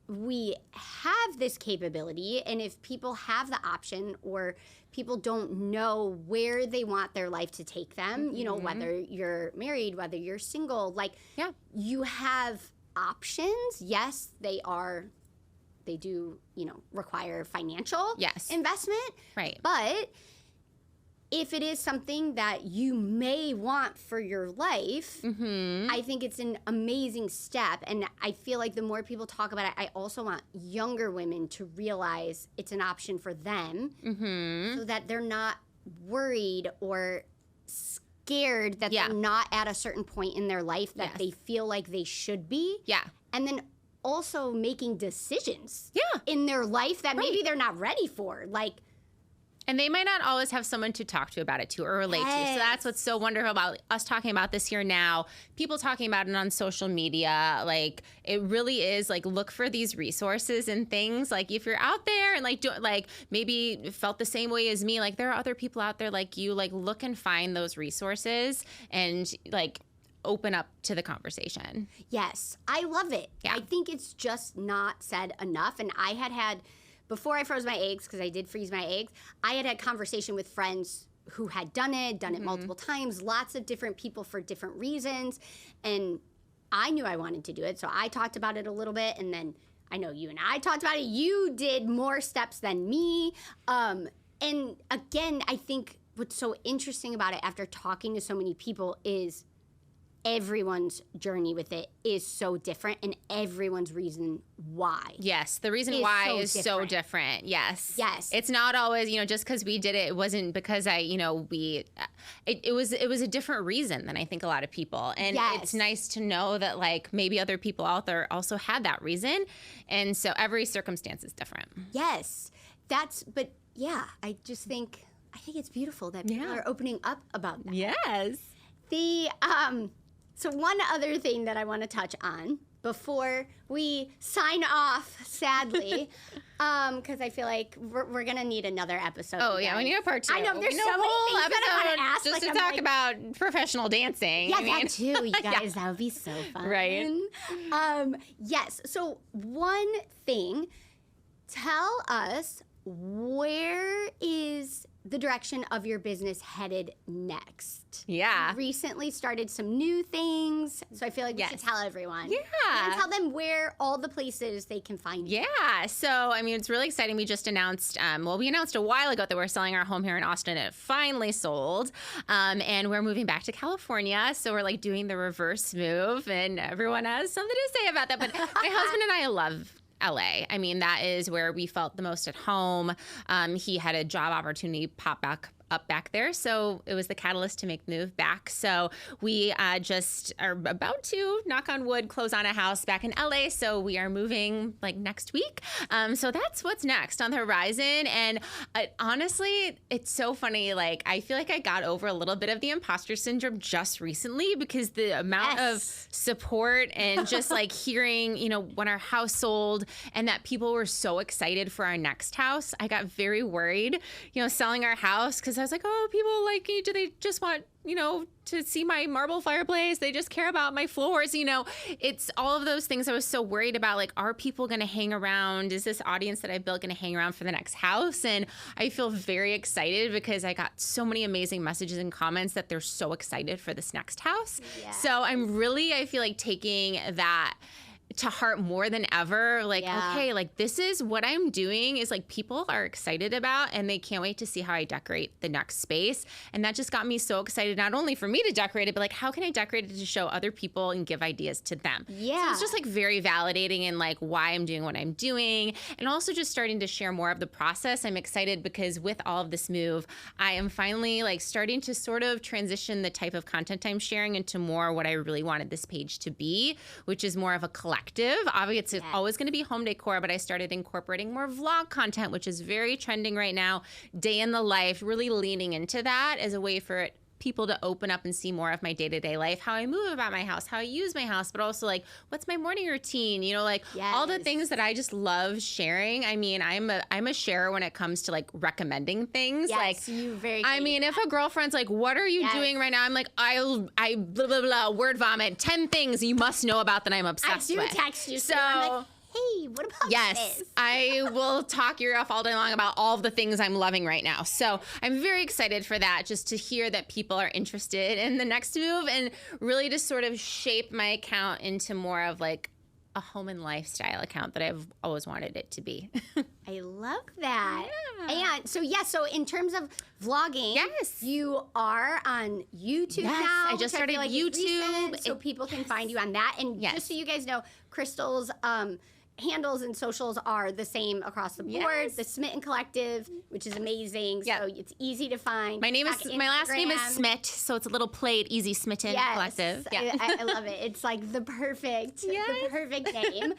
we have this capability, and if people have the option, or people don't know where they want their life to take them, you know, whether you're married, whether you're single, like, you have options. Yes, they do, you know, require financial investment. Right. But if it is something that you may want for your life, I think it's an amazing step. And I feel like the more people talk about it, I also want younger women to realize it's an option for them, so that they're not worried or scared that they're not at a certain point in their life that they feel like they should be. Yeah. And then also making decisions in their life that maybe they're not ready for. Like, and they might not always have someone to talk to about it too, or relate to. So that's what's so wonderful about us talking about this here now. People talking about it on social media, like, it really is like, look for these resources and things. Like, if you're out there and like maybe felt the same way as me, like, there are other people out there like you, like, look and find those resources and like open up to the conversation. Yes, I love it. Yeah. I think it's just not said enough. And I had before I froze my eggs, because I did freeze my eggs, I had conversation with friends who had done it multiple times, lots of different people for different reasons. And I knew I wanted to do it, so I talked about it a little bit, and then I know you and I talked about it. You did more steps than me. And again, I think what's so interesting about it after talking to so many people is everyone's journey with it is so different, and everyone's reason why. Yes, the reason why is so different. Yes. Yes. It's not always, just because we did it, it wasn't because it was a different reason than I think a lot of people. And it's nice to know that like maybe other people out there also had that reason. And so every circumstance is different. Yes. But yeah, I think it's beautiful that people are opening up about that. Yes. So one other thing that I want to touch on before we sign off, sadly, because I feel like we're going to need another episode. Oh, yeah, we need a part 2. I know, there's so many things that I want to ask. Just to talk about professional dancing. Yeah, that too, you guys. That would be so fun. Right. Yes, so one thing, tell us, where is the direction of your business headed next? Yeah. You recently started some new things, so I feel like we should tell everyone. Yeah. And tell them where all the places they can find you. Yeah. So, it's really exciting. We just announced, we announced a while ago that we're selling our home here in Austin. It finally sold. And we're moving back to California. So we're like doing the reverse move, and everyone has something to say about that. But my husband and I love LA. That is where we felt the most at home. He had a job opportunity pop up back there, so it was the catalyst to make the move back. So we just are about to, knock on wood, close on a house back in LA. So we are moving like next week. So that's what's next on the horizon. And honestly, it's so funny. Like, I feel like I got over a little bit of the imposter syndrome just recently, because the amount of support and just like hearing, when our house sold and that people were so excited for our next house, I got very worried, selling our house, because I was like, oh, people like me, do they just want, to see my marble fireplace? They just care about my floors. It's all of those things I was so worried about. Like, are people going to hang around? Is this audience that I built going to hang around for the next house? And I feel very excited because I got so many amazing messages and comments that they're so excited for this next house. Yeah. So I feel like taking that to heart more than ever. Like, okay, like this is what I'm doing is like people are excited about, and they can't wait to see how I decorate the next space. And that just got me so excited, not only for me to decorate it, but like, how can I decorate it to show other people and give ideas to them? Yeah. So it's just like very validating in like why I'm doing what I'm doing. And also just starting to share more of the process. I'm excited because with all of this move, I am finally like starting to sort of transition the type of content I'm sharing into more what I really wanted this page to be, which is more of a collective. Obviously, it's always going to be home decor, but I started incorporating more vlog content, which is very trending right now. Day in the life, really leaning into that as a way for people to open up and see more of my day-to-day life, how I move about my house, how I use my house, but also like what's my morning routine, all the things that I just love sharing. I'm a sharer when it comes to like recommending things. Yes, like you very if a girlfriend's like, what are you doing right now? I'm like, I blah, blah, blah, word vomit, 10 things you must know about that I'm obsessed with. I do text you. So I'm like, hey, what about this? I will talk your ear off all day long about all of the things I'm loving right now. So I'm very excited for that, just to hear that people are interested in the next move, and really to sort of shape my account into more of like a home and lifestyle account that I've always wanted it to be. I love that. Yeah. And so in terms of vlogging, you are on YouTube now. I just started YouTube. Recent, so people can find you on that. And just so you guys know, Krystal's handles and socials are the same across the board. The Smitten Collective, which is amazing. So it's easy to find. My last name is Smit, so it's a little played, easy Smitten Collective. Yeah. I love it. It's like the perfect name.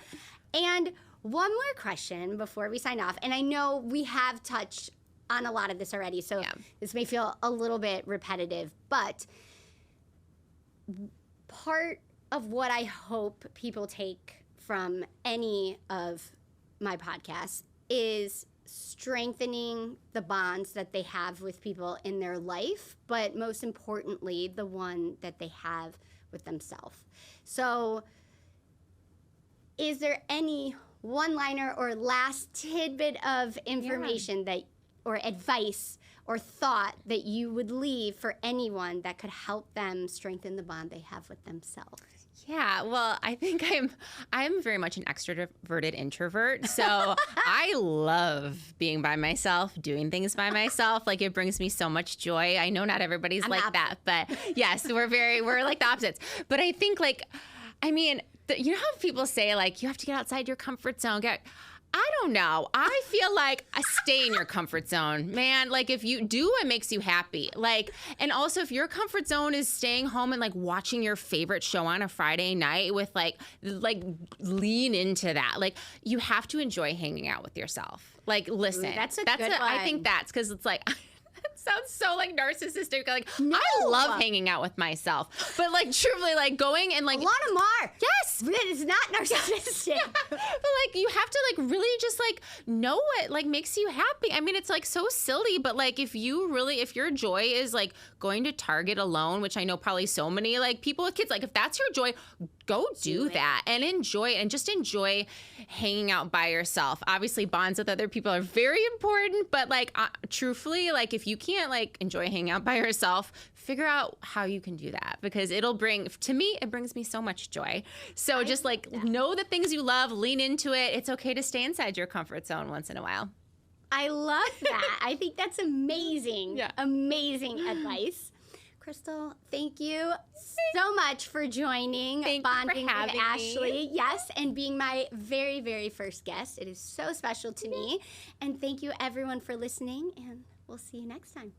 And one more question before we sign off. And I know we have touched on a lot of this already, so this may feel a little bit repetitive, but part of what I hope people take from any of my podcasts is strengthening the bonds that they have with people in their life, but most importantly, the one that they have with themselves. So is there any one-liner or last tidbit of information or advice or thought that you would leave for anyone that could help them strengthen the bond they have with themselves? Yeah, well, I think I'm very much an extroverted introvert. So I love being by myself, doing things by myself. Like, it brings me so much joy. I know not everybody's like that, but yes, we're like the opposites. But I think, like, I mean, you know how people say, like, you have to get outside your comfort zone. I don't know. I feel like I stay in your comfort zone, man. Like, if you do what makes you happy, like, and also if your comfort zone is staying home and like watching your favorite show on a Friday night with like lean into that. Like, you have to enjoy hanging out with yourself. Like, listen, Ooh, that's a good one. I think that's because it's like. It sounds so like narcissistic. Like, No. I love hanging out with myself, but like truly, like going and like Alana Mar. Yes, That is not narcissistic. but like you have to like really just like know what like makes you happy. I mean, it's like so silly, but like if your joy is like going to Target alone, which I know probably so many like people with kids, like if that's your joy, go do that and enjoy it, and just enjoy hanging out by yourself. Obviously, bonds with other people are very important, but like truthfully, like if you can't like enjoy hanging out by yourself, figure out how you can do that, because it brings me so much joy. So just like know the things you love, lean into it. It's okay to stay inside your comfort zone once in a while. I love that. I think that's amazing. Yeah. Amazing advice. Krystal, thank you so much for joining Bonding with having Ashley. me. Yes, and being my very, very first guest. It is so special to me. And thank you, everyone, for listening, and we'll see you next time.